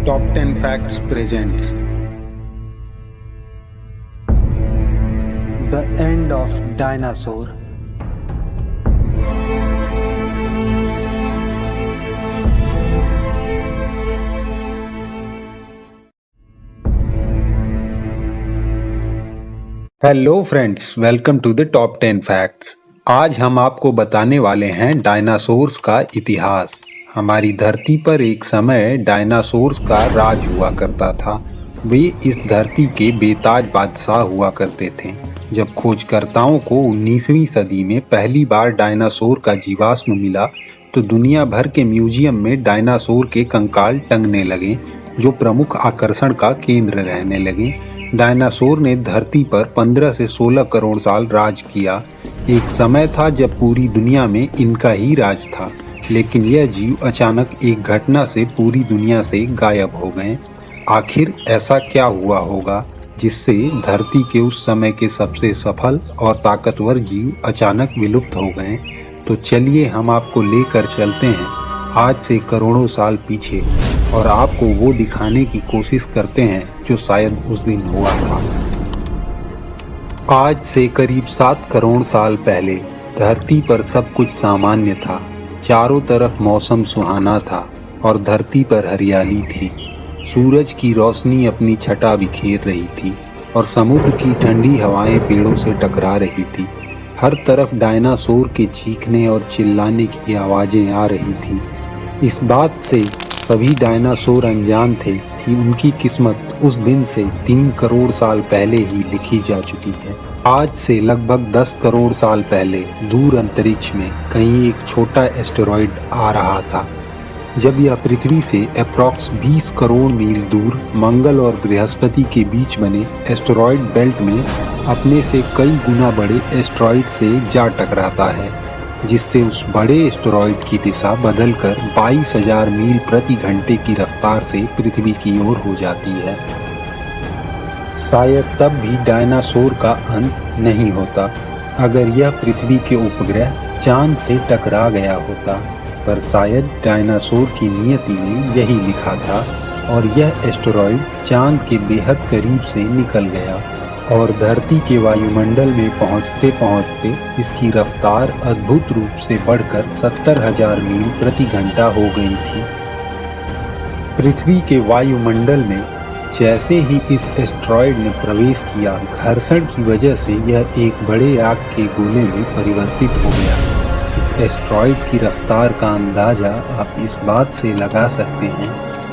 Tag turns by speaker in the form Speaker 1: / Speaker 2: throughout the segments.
Speaker 1: Top 10 Facts presents The End of Dinosaur. Hello friends, welcome to the top 10 facts. आज हम आपको बताने वाले हैं डायनासोर्स का इतिहास। हमारी धरती पर एक समय डायनासोर्स का राज हुआ करता था। वे इस धरती के बेताज बादशाह हुआ करते थे। जब खोजकर्ताओं को 19वीं सदी में पहली बार डायनासोर का जीवाश्म मिला तो दुनिया भर के म्यूजियम में डायनासोर के कंकाल टंगने लगे, जो प्रमुख आकर्षण का केंद्र रहने लगे। डायनासोर ने धरती पर 15 से 16 करोड़ साल राज किया। एक समय था जब पूरी दुनिया में इनका ही राज था, लेकिन यह जीव अचानक एक घटना से पूरी दुनिया से गायब हो गए। आखिर ऐसा क्या हुआ होगा जिससे धरती के उस समय के सबसे सफल और ताकतवर जीव अचानक विलुप्त हो गए? तो चलिए हम आपको लेकर चलते हैं आज से करोड़ों साल पीछे और आपको वो दिखाने की कोशिश करते हैं जो शायद उस दिन हुआ था। आज से करीब 7 करोड़ साल पहले धरती पर सब कुछ सामान्य था। चारों तरफ मौसम सुहाना था और धरती पर हरियाली थी। सूरज की रोशनी अपनी छटा बिखेर रही थी और समुद्र की ठंडी हवाएं पेड़ों से टकरा रही थी। हर तरफ डायनासोर के चीखने और चिल्लाने की आवाजें आ रही थीं। इस बात से सभी डायनासोर अनजान थे कि उनकी किस्मत उस दिन से 3 करोड़ साल पहले ही लिखी जा चुकी है। आज से लगभग 10 करोड़ साल पहले दूर अंतरिक्ष में कहीं एक छोटा एस्टेरॉइड आ रहा था। जब यह पृथ्वी से अप्रॉक्स 20 करोड़ मील दूर मंगल और बृहस्पति के बीच बने एस्टेरॉइड बेल्ट में अपने से कई गुना बड़े एस्टेरॉइड से जा टकराता है, जिससे उस बड़े एस्टेरॉइड की दिशा बदलकर 22,000 मील प्रति घंटे की रफ्तार से पृथ्वी की ओर हो जाती है। शायद तब भी डायनासोर का अंत नहीं होता अगर यह पृथ्वी के उपग्रह चांद से टकरा गया होता, पर शायद डायनासोर की नियति में यही लिखा था और यह एस्टेरॉइड चांद के बेहद करीब से निकल गया और धरती के वायुमंडल में पहुंचते पहुंचते इसकी रफ्तार अद्भुत रूप से बढ़कर 70,000 मील प्रति घंटा हो गई थी। पृथ्वी के वायुमंडल में जैसे ही इस एस्टेरॉइड ने प्रवेश किया, घर्षण की वजह से यह एक बड़े आग के गोले में परिवर्तित हो गया। इस एस्टेरॉइड की रफ्तार का अंदाजा आप इस बात से लगा सकते हैं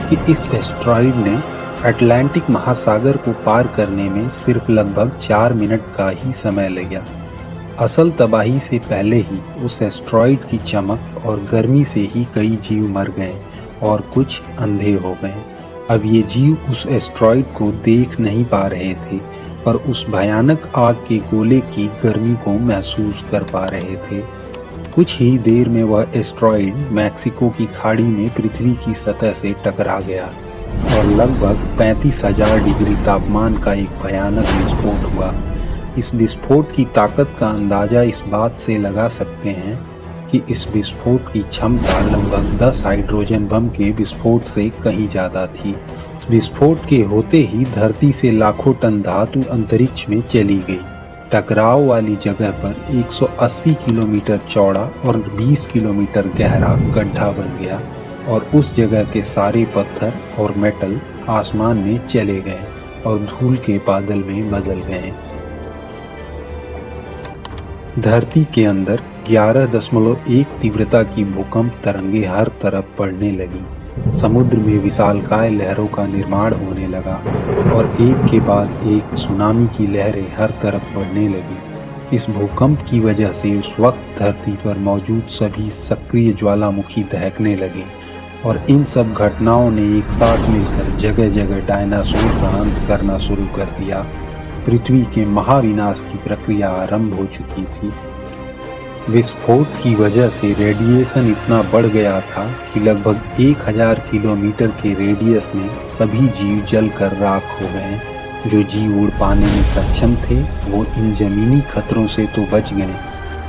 Speaker 1: कि इस एस्टेरॉइड ने अटलांटिक महासागर को पार करने में सिर्फ लगभग 4 मिनट का ही समय लगा। असल तबाही से पहले ही उस एस्टेरॉइड की चमक और गर्मी से ही कई जीव मर गए और कुछ अंधे हो गए। अब ये जीव उस एस्टेरॉइड को देख नहीं पा रहे थे, पर उस भयानक आग के गोले की गर्मी को महसूस कर पा रहे थे। कुछ ही देर में वह एस्टेरॉइड मैक्सिको की खाड़ी में पृथ्वी की सतह से टकरा गया और लगभग 35,000 डिग्री तापमान का एक भयानक विस्फोट हुआ। इस विस्फोट की ताकत का अंदाजा इस बात से लगा सकते हैं कि इस विस्फोट की क्षमता लगभग 10 हाइड्रोजन बम के विस्फोट से कहीं ज़्यादा थी। विस्फोट के होते ही धरती से लाखों टन धातु अंतरिक्ष में चली गई। टकराव वाली जगह पर 180 किलोमीटर चौड़ा और 20 किलोमीटर गहरा गड्ढा बन गया और उस जगह के सारे पत्थर और मेटल आसमान में चले गए और धूल के बादल में बदल गए। धरती के अंदर 11.1 तीव्रता की भूकंप तरंगे हर तरफ पड़ने लगी। समुद्र में विशालकाय लहरों का निर्माण होने लगा और एक के बाद एक सुनामी की लहरें हर तरफ बढ़ने लगी। इस भूकंप की वजह से उस वक्त धरती पर मौजूद सभी सक्रिय ज्वालामुखी दहकने लगे और इन सब घटनाओं ने एक साथ मिलकर जगह जगह डायनासोर का अंत करना शुरू कर दिया। पृथ्वी के महाविनाश की प्रक्रिया आरंभ हो चुकी थी। विस्फोट की वजह से रेडिएशन इतना बढ़ गया था कि लगभग 1000 किलोमीटर के रेडियस में सभी जीव जलकर राख हो गए। जो जीव उड़ पाने में सक्षम थे वो इन जमीनी खतरों से तो बच गए,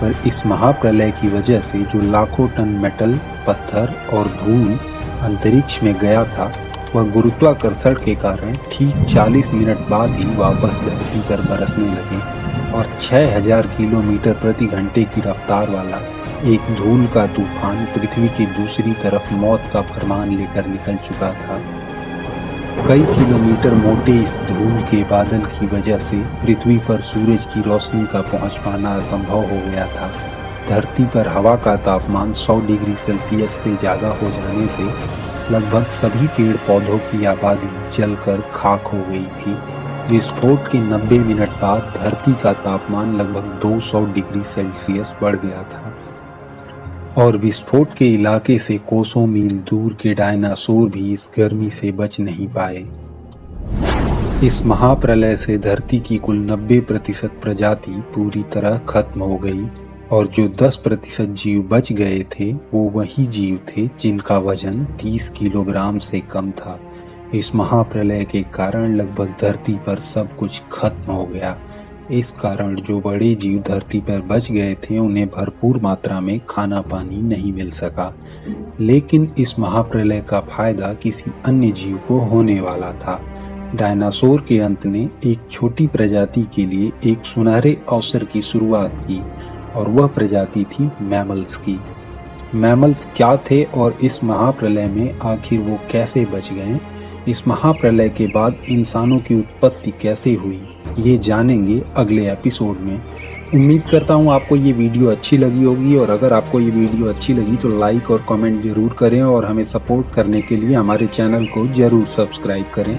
Speaker 1: पर इस महाप्रलय की वजह से जो लाखों टन मेटल, पत्थर और धूल अंतरिक्ष में गया था, वह गुरुत्वाकर्षण के कारण ठीक 40 मिनट बाद ही वापस धरती पर बरसने लगे और 6000 किलोमीटर प्रति घंटे की रफ्तार वाला एक धूल का तूफान पृथ्वी की दूसरी तरफ मौत का फरमान लेकर निकल चुका था। कई किलोमीटर मोटे इस धूल के बादल की वजह से पृथ्वी पर सूरज की रोशनी का पहुंच पाना असंभव हो गया था। धरती पर हवा का तापमान 100 डिग्री सेल्सियस से ज़्यादा हो जाने से लगभग सभी पेड़ पौधों की आबादी जलकर खाक हो गई थी। विस्फोट के 90 मिनट बाद धरती का तापमान लगभग 200 डिग्री सेल्सियस बढ़ गया था और विस्फोट के इलाके से कोसों मील दूर के डायनासोर भी इस गर्मी से बच नहीं पाए। इस महाप्रलय से धरती की कुल 90% प्रजाति पूरी तरह खत्म हो गई और जो 10% जीव बच गए थे वो वही जीव थे जिनका वजन 30 किलोग्राम से कम था। इस महाप्रलय के कारण लगभग धरती पर सब कुछ खत्म हो गया। इस कारण जो बड़े जीव धरती पर बच गए थे उन्हें भरपूर मात्रा में खाना पानी नहीं मिल सका। लेकिन इस महाप्रलय का फायदा किसी अन्य जीव को होने वाला था। डायनासोर के अंत ने एक छोटी प्रजाति के लिए एक सुनहरे अवसर की शुरुआत की और वह प्रजाति थी मैमल्स की। मैमल्स क्या थे और इस महाप्रलय में आखिर वो कैसे बच गए? इस महाप्रलय के बाद इंसानों की उत्पत्ति कैसे हुई, ये जानेंगे अगले एपिसोड में। उम्मीद करता हूँ आपको ये वीडियो अच्छी लगी होगी और अगर आपको ये वीडियो अच्छी लगी तो लाइक और कमेंट जरूर करें और हमें सपोर्ट करने के लिए हमारे चैनल को जरूर सब्सक्राइब करें।